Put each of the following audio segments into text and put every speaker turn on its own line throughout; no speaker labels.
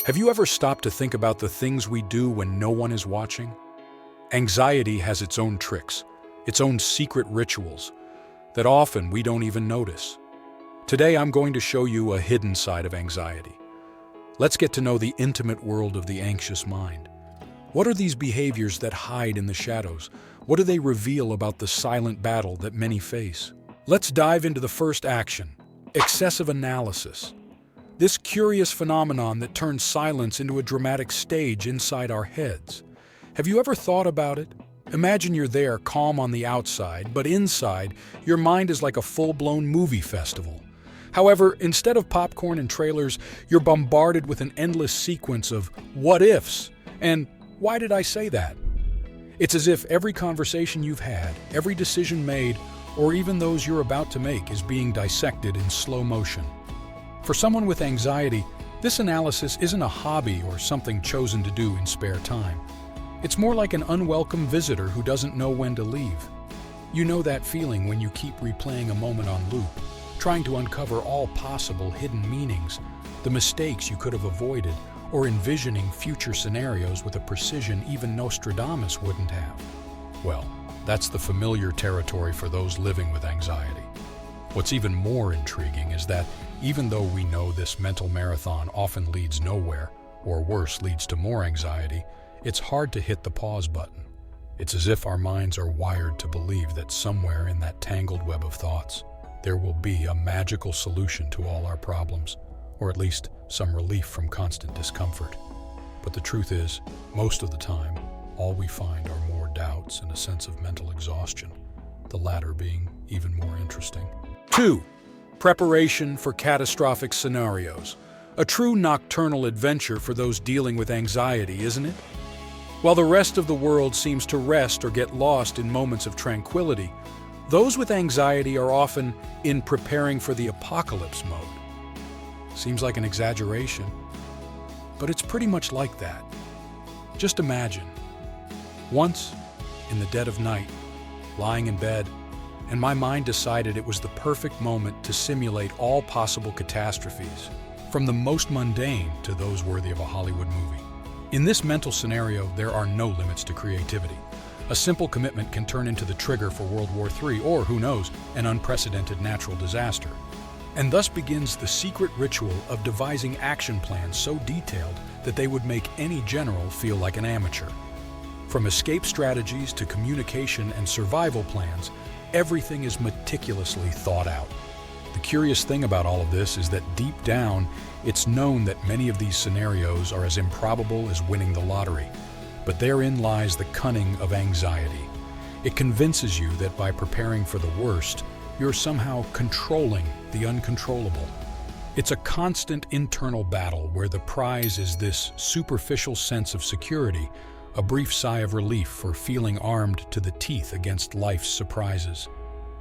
Have you ever stopped to think about the things we do when no one is watching? Anxiety has its own tricks, its own secret rituals that often we don't even notice. Today I'm going to show you a hidden side of anxiety. Let's get to know the intimate world of the anxious mind. What are these behaviors that hide in the shadows? What do they reveal about the silent battle that many face? Let's dive into the first action: excessive analysis. This curious phenomenon that turns silence into a dramatic stage inside our heads. Have you ever thought about it? Imagine you're there, calm on the outside, but inside, your mind is like a full-blown movie festival. However, instead of popcorn and trailers, you're bombarded with an endless sequence of what-ifs. And why did I say that? It's as if every conversation you've had, every decision made, or even those you're about to make is being dissected in slow motion. For someone with anxiety, this analysis isn't a hobby or something chosen to do in spare time. It's more like an unwelcome visitor who doesn't know when to leave. You know that feeling when you keep replaying a moment on loop, trying to uncover all possible hidden meanings, the mistakes you could have avoided, or envisioning future scenarios with a precision even Nostradamus wouldn't have. Well, that's the familiar territory for those living with anxiety. What's even more intriguing is that even though we know this mental marathon often leads nowhere, or worse, leads to more anxiety, it's hard to hit the pause button. It's as if our minds are wired to believe that somewhere in that tangled web of thoughts, there will be a magical solution to all our problems, or at least some relief from constant discomfort. But the truth is, most of the time, all we find are more doubts and a sense of mental exhaustion, the latter being even more interesting. 2. Preparation for catastrophic scenarios. A true nocturnal adventure for those dealing with anxiety, isn't it? While the rest of the world seems to rest or get lost in moments of tranquility, those with anxiety are often in preparing for the apocalypse mode. Seems like an exaggeration, but it's pretty much like that. Just imagine, once, in the dead of night, lying in bed, and my mind decided it was the perfect moment to simulate all possible catastrophes, from the most mundane to those worthy of a Hollywood movie. In this mental scenario, there are no limits to creativity. A simple commitment can turn into the trigger for World War III, or, who knows, an unprecedented natural disaster. And thus begins the secret ritual of devising action plans so detailed that they would make any general feel like an amateur. From escape strategies to communication and survival plans, everything is meticulously thought out. The curious thing about all of this is that deep down, it's known that many of these scenarios are as improbable as winning the lottery. But therein lies the cunning of anxiety. It convinces you that by preparing for the worst, you're somehow controlling the uncontrollable. It's a constant internal battle where the prize is this superficial sense of security, a brief sigh of relief for feeling armed to the teeth against life's surprises.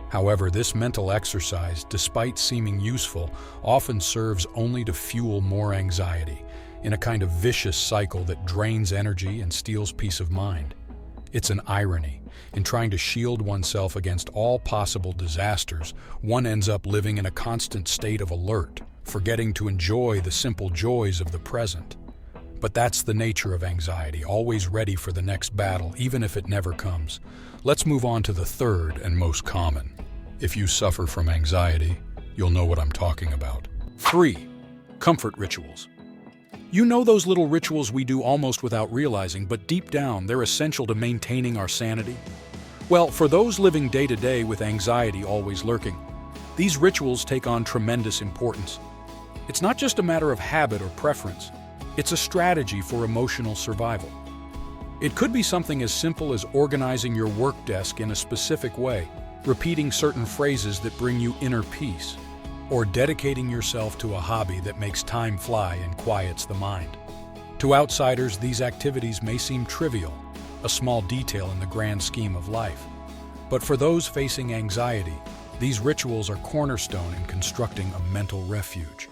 However, this mental exercise, despite seeming useful, often serves only to fuel more anxiety, in a kind of vicious cycle that drains energy and steals peace of mind. It's an irony. In trying to shield oneself against all possible disasters, one ends up living in a constant state of alert, forgetting to enjoy the simple joys of the present. But that's the nature of anxiety, always ready for the next battle, even if it never comes. Let's move on to the third and most common. If you suffer from anxiety, you'll know what I'm talking about. 3. Comfort rituals. You know those little rituals we do almost without realizing, but deep down, they're essential to maintaining our sanity? Well, for those living day-to-day with anxiety always lurking, these rituals take on tremendous importance. It's not just a matter of habit or preference. It's a strategy for emotional survival. It could be something as simple as organizing your work desk in a specific way, repeating certain phrases that bring you inner peace, or dedicating yourself to a hobby that makes time fly and quiets the mind. To outsiders, these activities may seem trivial, a small detail in the grand scheme of life. But for those facing anxiety, these rituals are cornerstone in constructing a mental refuge.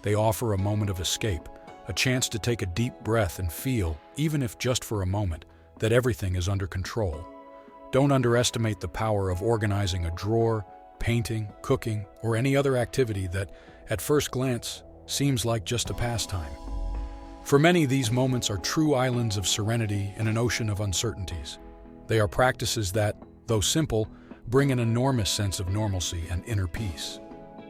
They offer a moment of escape, a chance to take a deep breath and feel, even if just for a moment, that everything is under control. Don't underestimate the power of organizing a drawer, painting, cooking, or any other activity that, at first glance, seems like just a pastime. For many, these moments are true islands of serenity in an ocean of uncertainties. They are practices that, though simple, bring an enormous sense of normalcy and inner peace.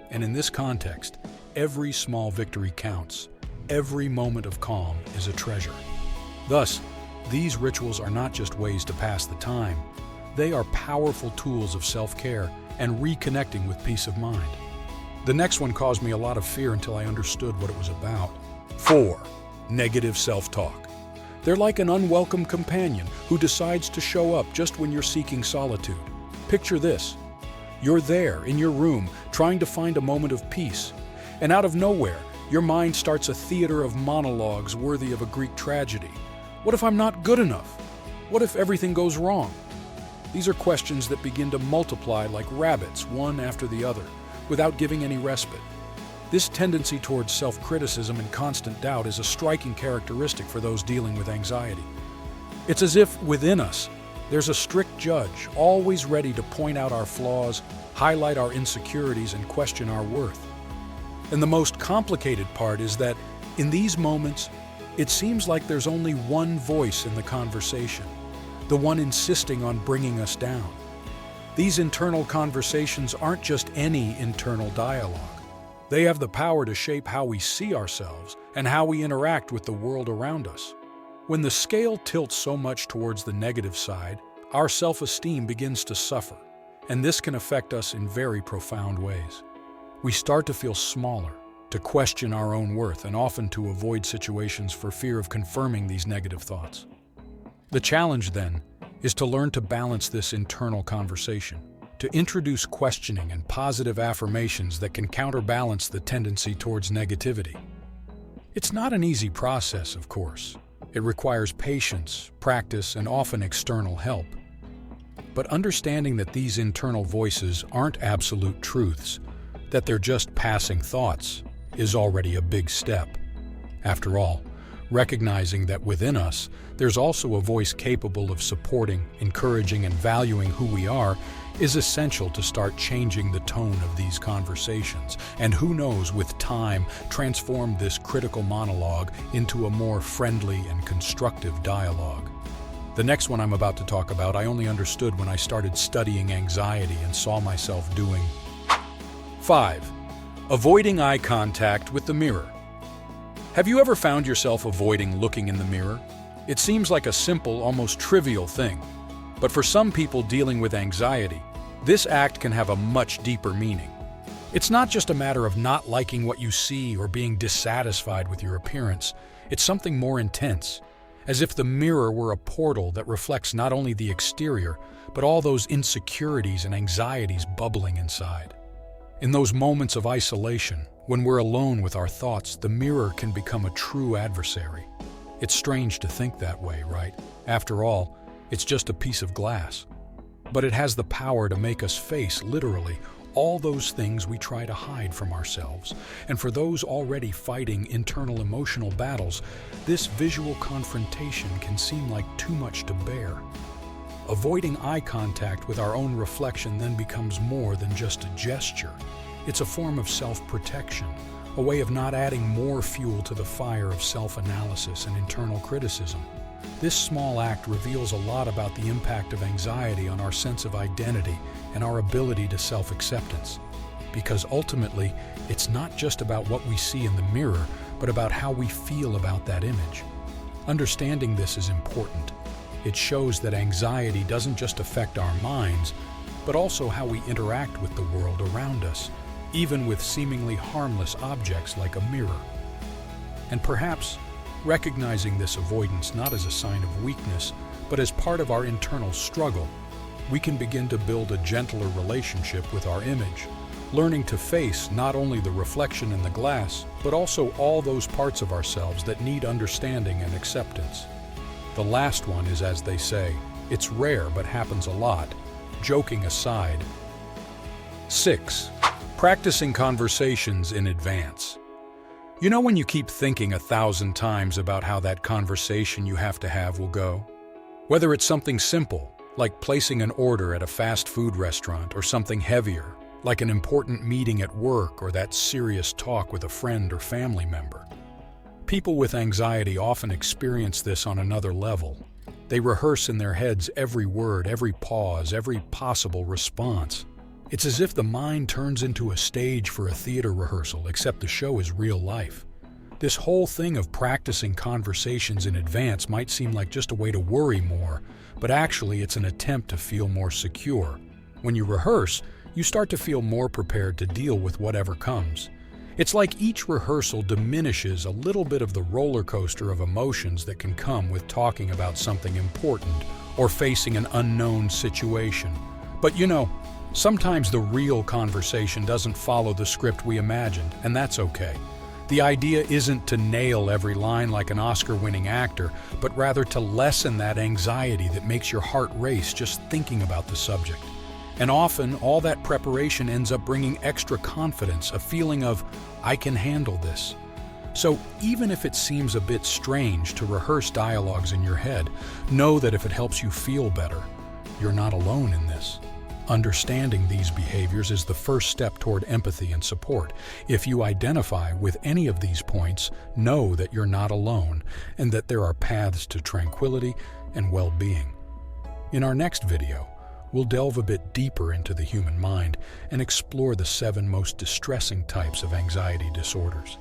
And in this context, every small victory counts. Every moment of calm is a treasure. Thus, these rituals are not just ways to pass the time. They are powerful tools of self-care and reconnecting with peace of mind. The next one caused me a lot of fear until I understood what it was about. 4. Negative self-talk. They're like an unwelcome companion who decides to show up just when you're seeking solitude. Picture this. You're there in your room trying to find a moment of peace, and out of nowhere, your mind starts a theater of monologues worthy of a Greek tragedy. What if I'm not good enough? What if everything goes wrong? These are questions that begin to multiply like rabbits, one after the other, without giving any respite. This tendency towards self-criticism and constant doubt is a striking characteristic for those dealing with anxiety. It's as if within us, there's a strict judge, always ready to point out our flaws, highlight our insecurities, and question our worth. And the most complicated part is that, in these moments, it seems like there's only one voice in the conversation, the one insisting on bringing us down. These internal conversations aren't just any internal dialogue. They have the power to shape how we see ourselves and how we interact with the world around us. When the scale tilts so much towards the negative side, our self-esteem begins to suffer, and this can affect us in very profound ways. We start to feel smaller, to question our own worth, and often to avoid situations for fear of confirming these negative thoughts. The challenge, then, is to learn to balance this internal conversation, to introduce questioning and positive affirmations that can counterbalance the tendency towards negativity. It's not an easy process, of course. It requires patience, practice, and often external help. But understanding that these internal voices aren't absolute truths, that they're just passing thoughts, is already a big step. After all, recognizing that within us, there's also a voice capable of supporting, encouraging, and valuing who we are is essential to start changing the tone of these conversations, and who knows, with time, transform this critical monologue into a more friendly and constructive dialogue. The next one I'm about to talk about, I only understood when I started studying anxiety and saw myself doing. 5. Avoiding eye contact with the mirror. Have you ever found yourself avoiding looking in the mirror? It seems like a simple, almost trivial thing. But for some people dealing with anxiety, this act can have a much deeper meaning. It's not just a matter of not liking what you see or being dissatisfied with your appearance. It's something more intense, as if the mirror were a portal that reflects not only the exterior, but all those insecurities and anxieties bubbling inside. In those moments of isolation, when we're alone with our thoughts, the mirror can become a true adversary. It's strange to think that way, right? After all, it's just a piece of glass. But it has the power to make us face, literally, all those things we try to hide from ourselves. And for those already fighting internal emotional battles, this visual confrontation can seem like too much to bear. Avoiding eye contact with our own reflection then becomes more than just a gesture. It's a form of self-protection, a way of not adding more fuel to the fire of self-analysis and internal criticism. This small act reveals a lot about the impact of anxiety on our sense of identity and our ability to self-acceptance. Because ultimately, it's not just about what we see in the mirror, but about how we feel about that image. Understanding this is important. It shows that anxiety doesn't just affect our minds, but also how we interact with the world around us, even with seemingly harmless objects like a mirror. And perhaps, recognizing this avoidance not as a sign of weakness, but as part of our internal struggle, we can begin to build a gentler relationship with our image, learning to face not only the reflection in the glass, but also all those parts of ourselves that need understanding and acceptance. The last one is, as they say, it's rare but happens a lot, joking aside. 6. Practicing conversations in advance. You know when you keep thinking 1,000 times about how that conversation you have to have will go? Whether it's something simple, like placing an order at a fast food restaurant, or something heavier, like an important meeting at work or that serious talk with a friend or family member. People with anxiety often experience this on another level. They rehearse in their heads every word, every pause, every possible response. It's as if the mind turns into a stage for a theater rehearsal, except the show is real life. This whole thing of practicing conversations in advance might seem like just a way to worry more, but actually it's an attempt to feel more secure. When you rehearse, you start to feel more prepared to deal with whatever comes. It's like each rehearsal diminishes a little bit of the roller coaster of emotions that can come with talking about something important or facing an unknown situation. But sometimes the real conversation doesn't follow the script we imagined, and that's okay. The idea isn't to nail every line like an Oscar-winning actor, but rather to lessen that anxiety that makes your heart race just thinking about the subject. And often, all that preparation ends up bringing extra confidence, a feeling of, I can handle this. So even if it seems a bit strange to rehearse dialogues in your head, know that if it helps you feel better, you're not alone in this. Understanding these behaviors is the first step toward empathy and support. If you identify with any of these points, know that you're not alone and that there are paths to tranquility and well-being. In our next video, we'll delve a bit deeper into the human mind and explore the 7 most distressing types of anxiety disorders.